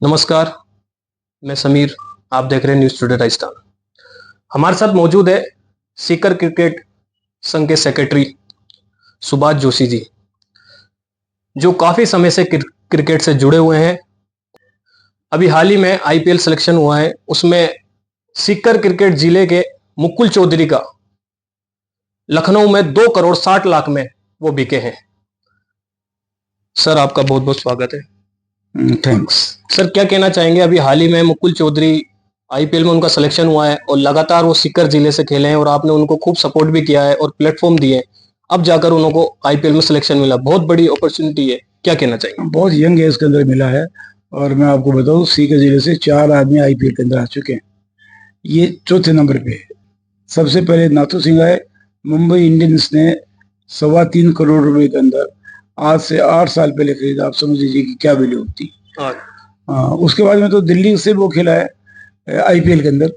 नमस्कार, मैं समीर। आप देख रहे हैं न्यूज़ टुडे राजस्थान। हमारे साथ मौजूद है सीकर क्रिकेट संघ के सेक्रेटरी सुभाष जोशी जी, जो काफ़ी समय से क्रिकेट से जुड़े हुए हैं। अभी हाल ही में आईपीएल सिलेक्शन हुआ है, उसमें सीकर क्रिकेट जिले के मुकुल चौधरी का लखनऊ में 2 करोड़ 60 लाख में वो बिके हैं। सर, आपका बहुत बहुत स्वागत है। थैंक्स। सर, क्या कहना चाहेंगे? अभी हाल ही में मुकुल चौधरी आईपीएल में उनका सिलेक्शन हुआ है और लगातार वो सीकर जिले से खेले हैं और आपने उनको खूब सपोर्ट भी किया है और प्लेटफॉर्म दिए। अब जाकर उनको आईपीएल में सिलेक्शन मिला, बहुत बड़ी अपॉर्चुनिटी है, क्या कहना चाहिए? बहुत यंग एज के अंदर मिला है और मैं आपको बताऊं सीकर जिले से 4 आदमी आईपीएल के अंदर आ चुके हैं। ये चौथे नंबर पे है। सबसे पहले नाथू सिंह आए। मुंबई इंडियंस ने 3.25 करोड़ रुपए के अंदर आज से 8 साल पहले खरीदा। आप समझ लीजिए कि क्या वैल्यू होती। उसके बाद में तो दिल्ली से वो खेला है आईपीएल के अंदर।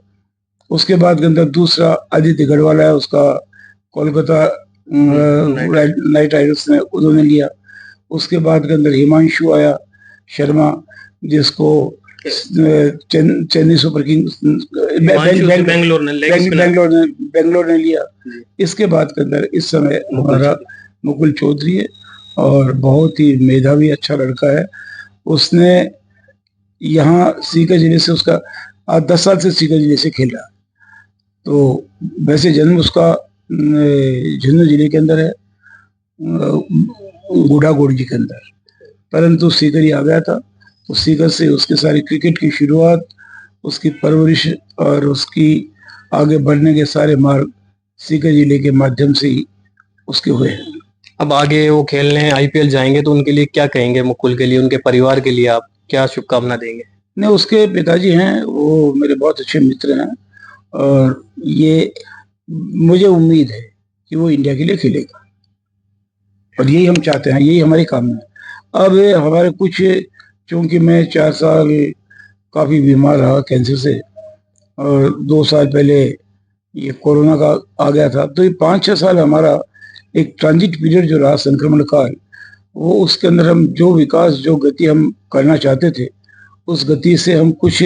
उसके बाद के अंदर दूसरा आदित्य गढ़वाल है, उसका कोलकाता नाइट राइडर्स ने उन्होंने लिया। उसके बाद के अंदर हिमांशु आया शर्मा, जिसको चेन्नई सुपर किंग्स बेंगलोर ने लिया। इसके बाद के अंदर इस समय हमारा मुकुल चौधरी है और बहुत ही मेधावी अच्छा लड़का है। उसने यहाँ सीकर जिले से उसका 10 साल से सीकर जिले से खेल रहा है। तो वैसे जन्म उसका झुंझुनू जिले के अंदर है, गुड़ागोड़ जी के अंदर, परंतु सीकर ही आ गया था। तो सीकर से उसके सारी क्रिकेट की शुरुआत, उसकी परवरिश और उसकी आगे बढ़ने के सारे मार्ग सीकर जिले के माध्यम से ही उसके हुए हैं। अब आगे वो खेलने आईपीएल जाएंगे तो उनके लिए क्या कहेंगे? मुकुल के लिए, उनके परिवार के लिए आप क्या शुभकामना देंगे? नहीं, उसके पिताजी हैं, वो मेरे बहुत अच्छे मित्र हैं और ये मुझे उम्मीद है कि वो इंडिया के लिए खेलेगा और यही हम चाहते हैं, यही हमारी कामना है। अब हमारे कुछ, चूंकि मैं 4 साल काफ़ी बीमार रहा कैंसर से और 2 साल पहले ये कोरोना का आ गया था, तो ये 5-6 साल हमारा एक ट्रांजिट पीरियड जो रहा, संक्रमण काल, वो उसके अंदर हम जो विकास, जो गति हम करना चाहते थे, उस गति से हम कुछ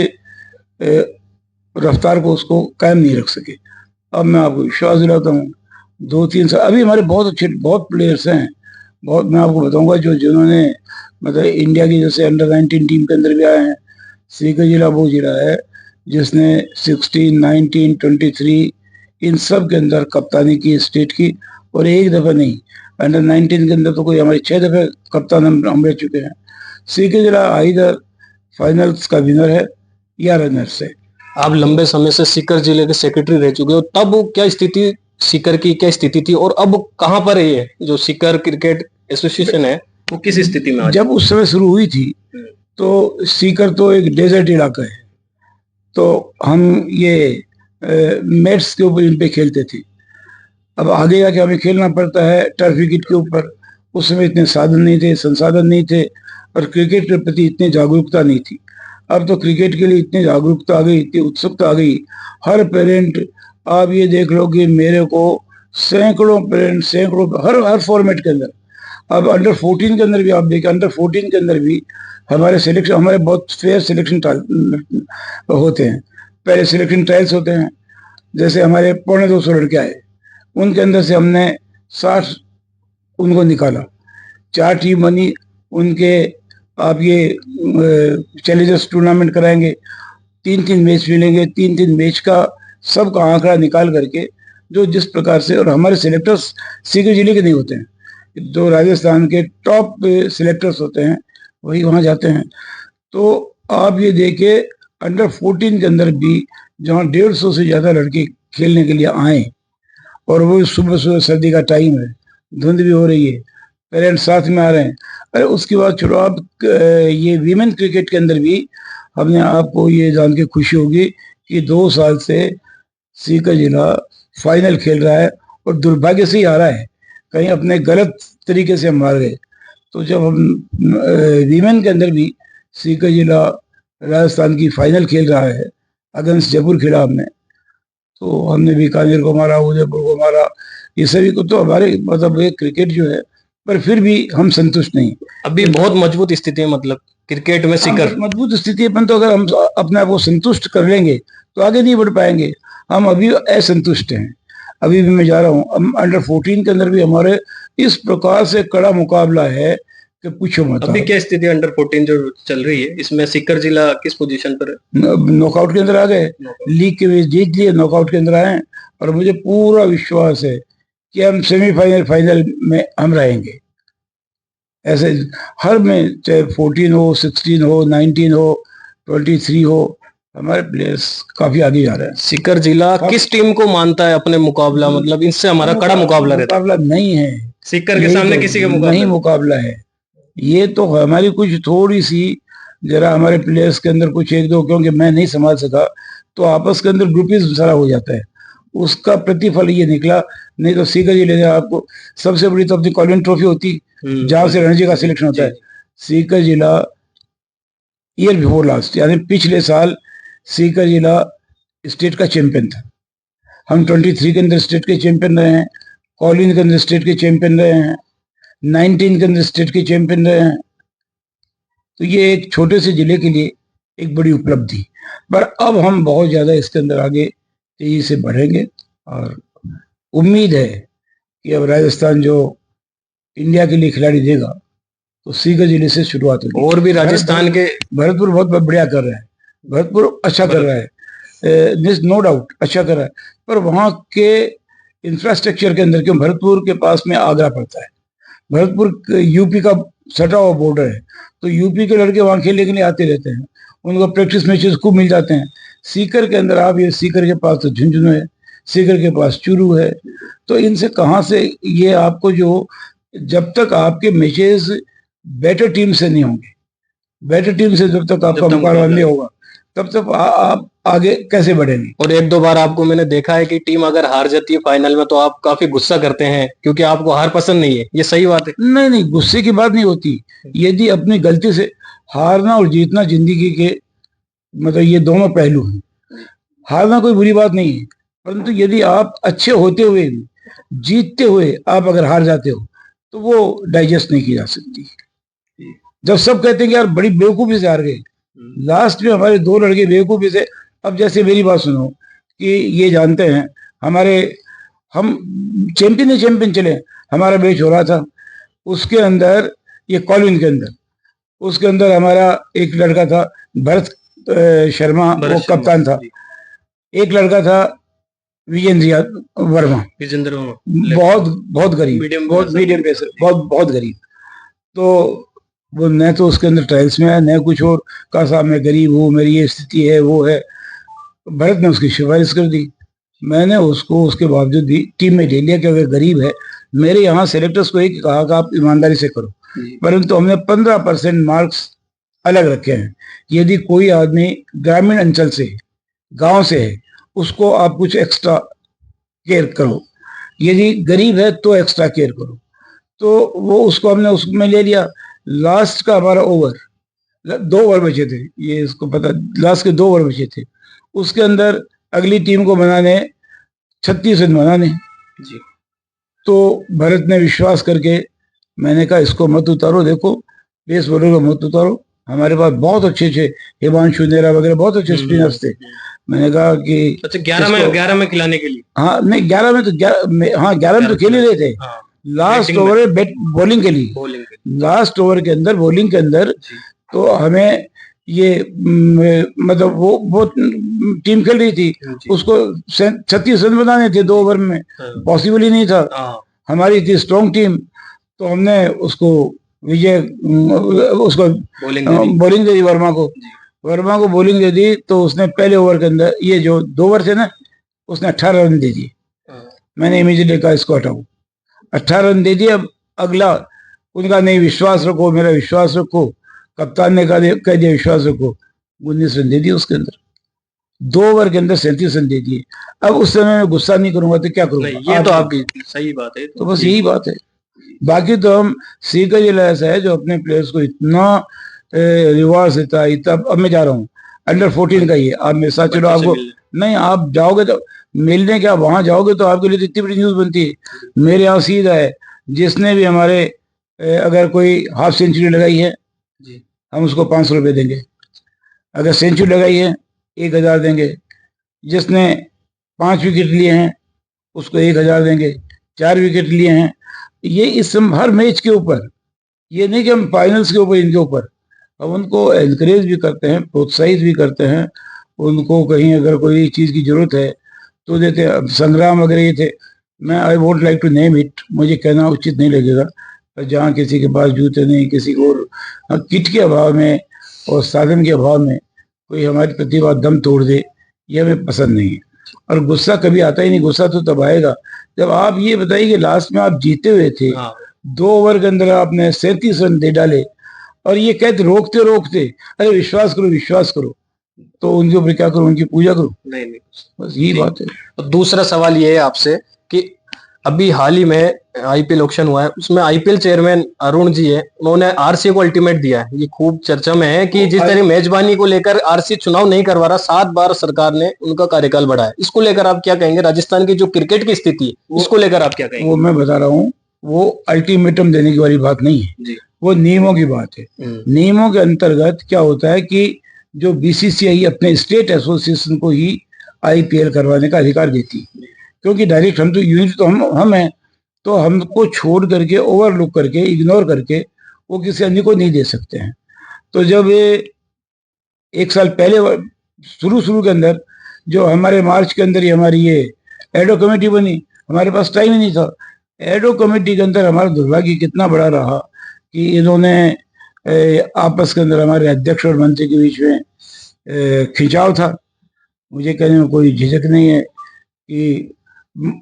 रफ्तार को उसको कायम नहीं रख सके। अब मैं आपको विश्वास दिलाता हूँ, 2-3 साल अभी हमारे बहुत अच्छे बहुत प्लेयर्स हैं। बहुत मैं आपको बताऊंगा जिन्होंने मतलब इंडिया की जैसे अंडर-19 टीम के अंदर भी आए हैं। सीकर जिला वो जिला है जिसने 16, 19, 23 इन सब के अंदर कप्तानी की स्टेट की, और एक दफ़ा नहीं, अंडर-19 के अंदर तो कोई हमारे 6 दफ़े कप्तान हम रह चुके हैं। सीकर जिला आइदर फाइनल्स का विनर है या रनर्स है। आप लंबे समय से सीकर जिले के सेक्रेटरी रह चुके हो, तब क्या स्थिति सीकर की क्या स्थिति थी और अब कहाँ पर है ये जो सीकर क्रिकेट एसोसिएशन है, वो किस स्थिति में? जब उस समय शुरू हुई थी तो सीकर तो एक डेजर्ट इलाका है, तो हम ये मैट्स के ऊपर इन पे खेलते थे। अब आगे जाके हमें खेलना पड़ता है टर्फ विकेट के ऊपर। उस समय इतने साधन नहीं थे, संसाधन नहीं थे और क्रिकेट के प्रति इतनी जागरूकता नहीं थी। अब तो क्रिकेट के लिए इतनी जागरूकता आ गई, इतनी उत्सुकता आ गई। हर पेरेंट, आप ये देख लो कि मेरे को सैकड़ों पेरेंट, सैकड़ों हर फॉर्मेट के अंदर, अब अंडर 14 के अंदर भी आप देखिए, अंडर 14 के अंदर भी हमारे बहुत फेयर सिलेक्शन होते हैं। पहले सिलेक्शन ट्रायल्स होते हैं, जैसे हमारे 250 लड़के आए, उनके अंदर से हमने 60 उनको निकाला। 4 टीम बनी, उनके आप ये चैलेंजर्स टूर्नामेंट कराएंगे, 3-3 मैच मिलेंगे, 3-3 मैच का सबका आंकड़ा निकाल करके जो जिस प्रकार से, और हमारे सिलेक्टर्स सीकर जिले के नहीं होते हैं, जो राजस्थान के टॉप सिलेक्टर्स होते हैं वही वहाँ जाते हैं। तो आप ये देखिए अंडर 14 के अंदर भी जहाँ 150 से ज़्यादा लड़के खेलने के लिए आए, और वो सुबह सुबह सर्दी का टाइम है, धुंध भी हो रही है, पेरेंट्स साथ में आ रहे हैं। अरे उसके बाद चलो आप ये वीमेन क्रिकेट के अंदर भी हमने, आपको ये जान के खुशी होगी कि 2 साल से सीकर जिला फाइनल खेल रहा है और दुर्भाग्य से ही आ रहा है, कहीं अपने गलत तरीके से हम हार गए। तो जब हम वीमेन के अंदर भी सीकर जिला राजस्थान की फाइनल खेल रहा है, अगेंस्ट जयपुर खेला हमने, तो हमने बीकानेर को मारा, उदयपुर को मारा, ये सभी को। तो हमारे मतलब ये क्रिकेट जो है, पर फिर भी हम संतुष्ट नहीं। अभी बहुत मजबूत स्थिति है, मतलब क्रिकेट में सीकर मजबूत स्थिति है, परंतु अगर हम अपने आप को संतुष्ट कर लेंगे तो आगे नहीं बढ़ पाएंगे। हम अभी असंतुष्ट हैं। अभी भी मैं जा रहा हूँ, अंडर 14 के अंदर भी हमारे इस प्रकार से कड़ा मुकाबला है कि पूछो मत। अभी क्या स्थिति अंडर 14 जो चल रही है, इसमें सीकर जिला किस पोजीशन पर है? नॉकआउट के अंदर आ गए, लीग के मैच जीत लिए, नॉकआउट के अंदर आए, और मुझे पूरा विश्वास है कि हम सेमीफाइनल फाइनल में हम रहेंगे। ऐसे हर में, चाहे 14 हो, 16 हो, 19 हो, 23 हो, हमारे प्लेयर्स काफी आगे जा रहे हैं। सीकर जिला किस टीम को मानता है अपने मुकाबला, मतलब इनसे हमारा कड़ा मुकाबला रहता है? मुकाबला नहीं है सीकर के सामने किसी का मुकाबला नहीं, मुकाबला है। ये तो हमारी कुछ थोड़ी सी जरा हमारे प्लेयर्स के अंदर कुछ एक दो, क्योंकि मैं नहीं संभाल सका, तो आपस के अंदर ग्रुपिज्म सारा हो जाता है, उसका प्रतिफल ये निकला। नहीं तो सीकर जिले में आपको सबसे बड़ी तो अपनी कॉलिन ट्रॉफी होती, जहां से रणजी का सिलेक्शन होता है। सीकर जिला ईयर बिफोर लास्ट, यानी पिछले साल सीकर जिला स्टेट का चैंपियन था। हम 23 के अंदर स्टेट के चैंपियन रहे हैं, कॉलिन के अंदर स्टेट के चैंपियन रहे हैं, 19 के अंदर स्टेट के चैंपियन रहे हैं। तो ये एक छोटे से जिले के लिए एक बड़ी उपलब्धि, पर अब हम बहुत ज्यादा इसके अंदर आगे तेजी से बढ़ेंगे, और उम्मीद है कि अब राजस्थान जो इंडिया के लिए खिलाड़ी देगा तो सीकर जिले से शुरुआत होगी। और भी राजस्थान के भरतपुर बहुत बढ़िया कर रहा है, भरतपुर अच्छा कर रहा है, नो डाउट अच्छा कर रहा है, पर वहाँ के इंफ्रास्ट्रक्चर के अंदर, क्यों भरतपुर के पास में आगरा पड़ता है, भरतपुर यूपी का सटा हुआ बॉर्डर है, तो यूपी के लड़के वहाँ खेलने के लिए आते रहते हैं, उनको प्रैक्टिस मैचेस खूब मिल जाते हैं। सीकर के अंदर आप ये, सीकर के पास तो झुंझुनू है, सीकर के पास चूरू है, तो इनसे कहाँ से ये आपको जो, जब तक आपके मैचेस बेटर टीम से नहीं होंगे, बेटर टीम से जब तक आपका मुकाबला नहीं होगा, तब तक आप आगे कैसे बढ़ेंगे। और एक दो बार आपको मैंने देखा है कि टीम अगर हार जाती है फाइनल में तो आप काफी गुस्सा करते हैं, क्योंकि आपको हार पसंद नहीं है, ये सही बात है? नहीं नहीं, गुस्से की बात नहीं होती। यदि अपनी गलती से, हारना और जीतना जिंदगी के मतलब ये दोनों पहलू हैं। हारना कोई बुरी बात नहीं है, परंतु यदि आप अच्छे होते हुए भी, जीतते हुए आप अगर हार जाते हो तो वो डाइजेस्ट नहीं की जा सकती। जब सब कहते हैं कि यार बड़ी बेवकूफी से हार गए, लास्ट में हमारे दो लड़के बेवकूफी से, अब जैसे मेरी बात सुनो कि ये जानते हैं हमारे, हम चैंपियन चले, हमारा मैच हो रहा था, उसके अंदर ये कॉलिन के अंदर, उसके अंदर हमारा एक लड़का था भरत शर्मा, वो कप्तान था, एक लड़का था विजेंद्र वर्मा, बहुत बहुत गरीब, बहुत मीडियम पेसर, बहुत गरीब। तो वो न तो उसके अंदर ट्रायल्स में आया, न कुछ और, कहा साहब मैं गरीब हूँ, मेरी ये स्थिति है, वो है। भरत ने उसकी सिफारिश कर दी, मैंने उसको उसके बावजूद भी टीम में ले लिया कि अगर गरीब है, मेरे यहाँ सेलेक्टर्स को एक कहा कि आप ईमानदारी से करो, परंतु हमने 15% मार्क्स अलग रखे हैं। यदि कोई आदमी ग्रामीण अंचल से, गांव से है, उसको आप कुछ एक्स्ट्रा केयर करो, यदि गरीब है तो एक्स्ट्रा केयर करो। तो वो उसको हमने उसमें ले लिया। लास्ट का हमारा ओवर, 2 ओवर बचे थे, ये इसको पता, लास्ट के 2 ओवर बचे थे, उसके अंदर अगली टीम को बनाने 36 रन बनाने जी। तो भरत ने विश्वास करके, मैंने कहा इसको मत उतारो, देखो पेस बॉलर को मत उतारो, हमारे पास बहुत अच्छे हिमांशु नेहरा वगैरह बहुत अच्छे स्पिनर्स थे। मैंने कहा कि अच्छा 11 में खिलाने के लिए, हाँ नहीं 11 में तो 11 में तो खेल ही रहे थे, लास्ट ओवर में बॉलिंग के लिए, लास्ट ओवर के अंदर बॉलिंग के अंदर, तो हमें ये मतलब वो टीम खेल रही थी, उसको 36 रन बनाने थे 2 ओवर में, पॉसिबल ही नहीं था। हमारी थी स्ट्रॉन्ग टीम, तो हमने उसको उसको बॉलिंग दे दी, वर्मा को बॉलिंग दे दी। तो उसने पहले ओवर के अंदर, ये जो 2 ओवर थे ना, उसने 18 रन दे दिए। मैंने इमीडिएटली कहा इसको हटाओ, 18 रन दे दिए। अब अगला उनका नहीं, विश्वास रखो, मेरा विश्वास रखो, कप्तान ने कह दिया विश्वास रखो, 19 रन दे दिए उसके अंदर, 2 ओवर के अंदर 37 रन दे दिए। अब उस समय मैं गुस्सा नहीं करूंगा तो क्या करूंगा? ये तो आपकी सही बात है, तो बस यही बात है। बाकी तो हम सीकर जिला ऐसा है जो अपने प्लेयर्स को इतना रिवार्ड देता है। अब मैं जा रहा हूँ, अंडर 14 का ही है, आप मेरे साथ चलो, आपको नहीं, आप जाओगे तो मिलने, क्या वहां जाओगे तो आपके लिए तो इतनी बड़ी न्यूज बनती है। मेरे यहाँ सीधा है, जिसने भी हमारे अगर कोई हाफ सेंचुरी लगाई है, हम उसको 500 रुपये देंगे। अगर सेंचुरी लगाई है 1000 देंगे। जिसने 5 विकेट लिए हैं उसको 1000 देंगे। 4 विकेट लिए हैं, ये इस हर मैच के ऊपर, ये नहीं कि हम फाइनल्स के ऊपर, इनके ऊपर हम उनको एनकरेज भी करते हैं, प्रोत्साहित भी करते हैं। उनको कहीं अगर कोई चीज़ की जरूरत है तो देते हैं। अब संग्राम वगैरह ये थे, मैं I won't like to name it, मुझे कहना उचित नहीं लगेगा, पर जहाँ किसी के पास जूते नहीं, किसी को किट के अभाव में और साधन के अभाव में कोई हमारी प्रतिभा दम तोड़ दे, ये हमें पसंद नहीं है। और गुस्सा कभी आता ही नहीं। गुस्सा तो तब आएगा जब आप ये बताइए कि लास्ट में आप जीते हुए थे, 2 ओवर के अंदर आपने 37 रन दे डाले, और ये कहते रोकते रोकते अरे विश्वास करो विश्वास करो, तो उनके ऊपर क्या करो, उनकी पूजा करो? नहीं नहीं, बस यही बात है। और दूसरा सवाल ये है आपसे कि अभी हाल ही में आईपीएल ऑक्शन हुआ है, उसमें आईपीएल चेयरमैन अरुण जी है, उन्होंने आरसी को अल्टीमेट दिया है। ये खूब चर्चा में है कि जिस तरह मेजबानी को लेकर आरसी चुनाव नहीं करवा रहा, 7 बार सरकार ने उनका कार्यकाल बढ़ाया, इसको लेकर आप क्या कहेंगे? राजस्थान की जो क्रिकेट की स्थिति है उसको लेकर आप क्या कहेंगे? वो मैं बता रहा हूँ, वो अल्टीमेटम देने की वाली बात नहीं है जी। वो नियमों की बात है। नियमों के अंतर्गत क्या होता है कि जो बीसीसीआई अपने स्टेट एसोसिएशन को ही आईपीएल करवाने का अधिकार देती है, क्योंकि डायरेक्ट हम तो यूनिट तो हम हैं, तो हमको छोड़ करके, ओवरलुक करके, इग्नोर करके वो किसी अन्य को नहीं दे सकते हैं। तो जब ये 1 साल पहले शुरू के अंदर जो हमारे मार्च के अंदर ही हमारी ये एडो कमेटी बनी, हमारे पास टाइम ही नहीं था। एडो कमेटी के अंदर हमारा दुर्भाग्य कितना बड़ा रहा कि इन्होंने आपस के अंदर हमारे अध्यक्ष और मंत्री के बीच में खिंचाव था। मुझे कहने में कोई झिझक नहीं है कि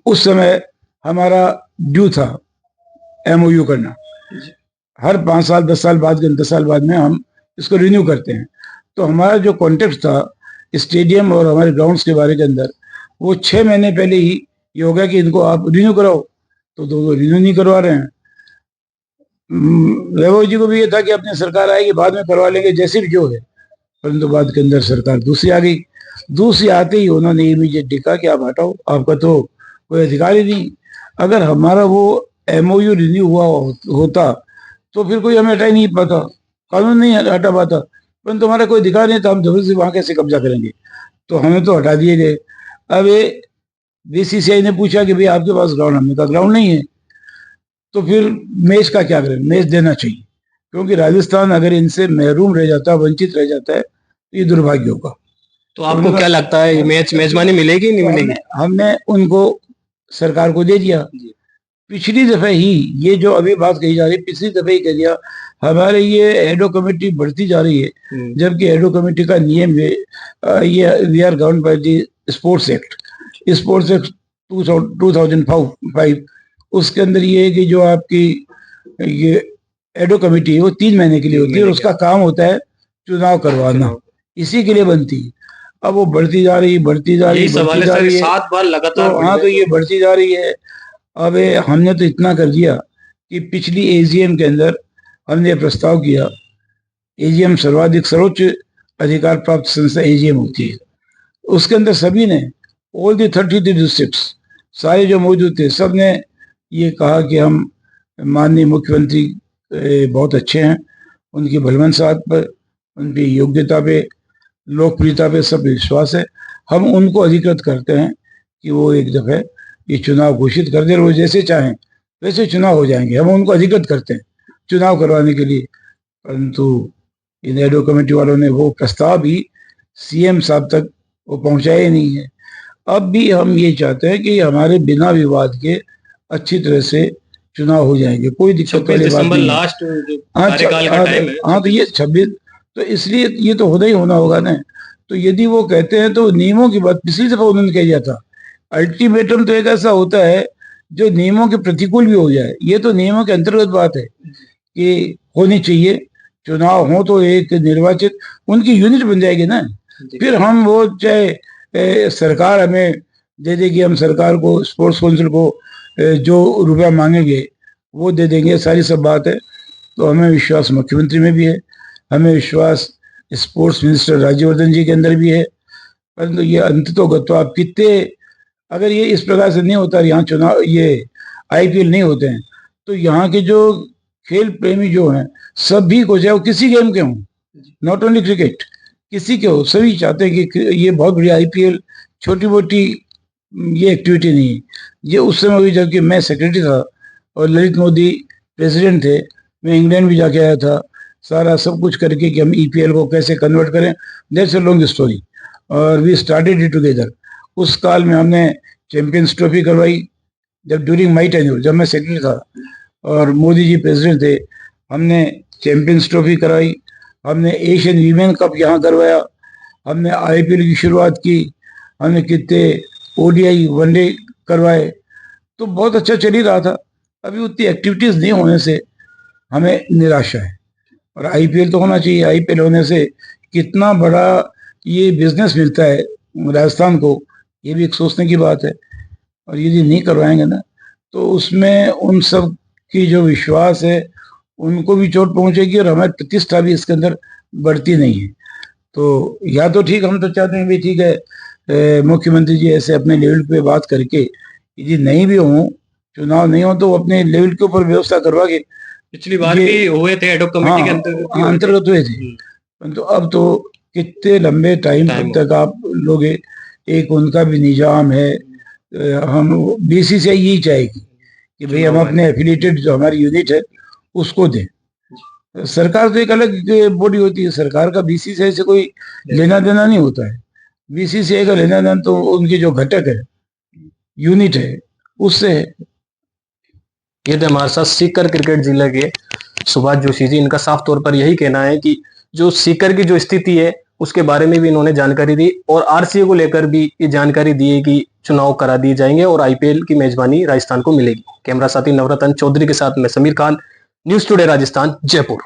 उस समय हमारा ड्यू था एमओयू करना। हर 5 साल 10 साल बाद 10 साल बाद में हम इसको रिन्यू करते हैं। तो हमारा जो कॉन्टेक्ट था स्टेडियम और हमारे ग्राउंड्स के बारे के अंदर, वो 6 महीने पहले ही ये हो गया कि इनको आप रिन्यू कराओ, तो दो रिन्यू नहीं करवा रहे हैं। वैभव जी को भी ये था कि अपनी सरकार आएगी बाद में करवा लेंगे जैसे भी जो है, परंतु बाद के अंदर सरकार दूसरी आ गई। दूसरी आते ही उन्होंने इमीडिएटली कहा कि आप हटाओ, आपका तो कोई अधिकार ही नहीं। अगर हमारा वो एमओयू रिन्यू हुआ होता तो फिर कोई हमें हटा ही नहीं पाता, कानून नहीं हटा पाता, परंतु हमारा कोई अधिकार नहीं था, हम जबरदस्ती वहां कैसे कब्जा करेंगे? तो हमें तो हटा दिए गए। अब ये बीसीसीआई ने पूछा कि भाई आपके पास ग्राउंड, हमने कहा ग्राउंड नहीं है, तो फिर मैच का क्या करें? मैच देना चाहिए, क्योंकि राजस्थान अगर इनसे महरूम रह जाता है, वंचित रह जाता है, तो ये दुर्भाग्य होगा। तो आपको क्या लगता है ये मैच मेजबानी मिलेगी नहीं मिलेगी? हमने उनको सरकार को दे दिया। पिछली दफे ही ये जो अभी बात कही जा रही है, पिछली दफे ही कह दिया हमारे ये एडो कमेटी बढ़ती जा रही है, जबकि एडो कमेटी का नियम ये we are govern by the sports act 2005, उसके अंदर ये है कि जो आपकी ये एडो कमेटी है वो 3 महीने के लिए होती है और उसका काम होता है चुनाव करवाना, इसी के लिए बनती है। अब वो बढ़ती जा रही है 7 बार लगातार। तो हाँ, तो ये बढ़ती जा रही है। अब हमने तो इतना कर दिया कि पिछली एजीएम के अंदर हमने प्रस्ताव किया, एजीएम सर्वाधिक सर्वोच्च अधिकार प्राप्त संस्था एजीएम होती है, उसके अंदर सभी ने, ऑल दी 33 डिस्ट्रिक्ट्स सारे जो मौजूद थे, सब ने ये कहा कि हम माननीय मुख्यमंत्री बहुत अच्छे हैं, उनकी भलमनसाहत पर, उनकी योग्यता पे, लोकप्रियता पे सब विश्वास है, हम उनको अधिकृत करते हैं कि वो एक दफे ये चुनाव घोषित कर दे, वो जैसे चाहें वैसे चुनाव हो जाएंगे, हम उनको अधिकृत करते हैं चुनाव करवाने के लिए। परंतु इन एडो कमेटी वालों ने वो प्रस्ताव भी सीएम साहब तक वो पहुंचाए नहीं है। अब भी हम ये चाहते हैं कि हमारे बिना विवाद के अच्छी तरह से चुनाव हो जाएंगे, कोई दिक्कत वाली बात नहीं। लास्ट कार्यकाल का टाइम है। हाँ, तो ये 26, तो इसलिए ये तो होना ही होना होगा ना। तो यदि वो कहते हैं तो नियमों की बात पिछली दफा उन्होंने कह दिया था, अल्टीमेटम तो एक ऐसा होता है जो नियमों के प्रतिकूल भी हो जाए, ये तो नियमों के अंतर्गत बात है कि होनी चाहिए। चुनाव हो तो एक निर्वाचित उनकी यूनिट बन जाएगी ना, फिर हम वो चाहे सरकार हमें दे देगी, हम सरकार को, स्पोर्ट्स काउंसिल को जो रुपया मांगेंगे वो दे देंगे, सारी सब बात है। तो हमें विश्वास मुख्यमंत्री में भी है, हमें विश्वास स्पोर्ट्स मिनिस्टर राज्यवर्धन जी के अंदर भी है, परंतु ये अंततोगत्वा आप कितने, अगर ये इस प्रकार से नहीं होता, यहाँ चुनाव, ये आईपीएल नहीं होते हैं, तो यहाँ के जो खेल प्रेमी जो हैं सभी को, चाहे वो किसी गेम के हों, नॉट ओनली क्रिकेट, किसी के हो, सभी चाहते हैं कि ये बहुत बड़ी आईपीएल छोटी मोटी ये एक्टिविटी नहीं है। ये उस समय हुई जबकि मैं सेक्रेटरी था और ललित मोदी प्रेसिडेंट थे। मैं इंग्लैंड भी जाके आया था, सारा सब कुछ करके कि हम ईपीएल को कैसे कन्वर्ट करें। दैट्स अ लॉन्ग स्टोरी, और वी स्टार्टेड इट टुगेदर। उस काल में हमने चैंपियंस ट्रॉफी करवाई, जब ड्यूरिंग माई टेन्योर, जब मैं सेक्रेटरी था और मोदी जी प्रेसिडेंट थे। हमने चैंपियंस ट्रॉफी कराई, हमने एशियन वीमेन कप यहाँ करवाया, हमने आईपीएल की शुरुआत की, हमने कितने ओडीआई वनडे करवाए। तो बहुत अच्छा चल ही रहा था। अभी उतनी एक्टिविटीज नहीं होने से हमें निराशा है, और आईपीएल तो होना चाहिए। आईपीएल होने से कितना बड़ा ये बिजनेस मिलता है राजस्थान को, ये भी एक सोचने की बात है। और यदि नहीं करवाएंगे ना, तो उसमें उन सब की जो विश्वास है उनको भी चोट पहुंचेगी, और हमारी प्रतिष्ठा भी इसके अंदर बढ़ती नहीं है। तो या तो ठीक, हम तो चाहते हैं भी ठीक है, मुख्यमंत्री जी ऐसे अपने लेवल पे बात करके, यदि नहीं भी हो, चुनाव नहीं हो, तो वो अपने लेवल के ऊपर व्यवस्था करवा के, पिछली बार ये- भी हुए थे एडॉक कमेटी के हाँ, अंतर्गत भी हुए थे। अंतर्गत हुए थे। परंतु अब तो कितने लंबे टाइम टाइम तक आप लोग एक उनका भी निजाम है। हम बीसीसीआई यही चाहेगी कि भाई हम चुनाव अपने एफिलिएटेड जो हमारी यूनिट है उसको दें। सरकार तो एक अलग बॉडी होती है, सरकार का बीसीसीआई से कोई लेना देना नहीं होता है। बीसीसीआई का लेना देना तो उनकी जो घटक है, यूनिट है, उससे है। ये थे हमारे साथ सीकर क्रिकेट जिले के सुभाष जोशी जी। इनका साफ तौर पर यही कहना है कि जो सीकर की जो स्थिति है उसके बारे में भी इन्होंने जानकारी दी, और आरसीए को लेकर भी ये जानकारी दी है कि चुनाव करा दिए जाएंगे और आईपीएल की मेजबानी राजस्थान को मिलेगी। कैमरा साथी नवरत्न चौधरी के साथ मैं समीर खान, न्यूज टुडे राजस्थान, जयपुर।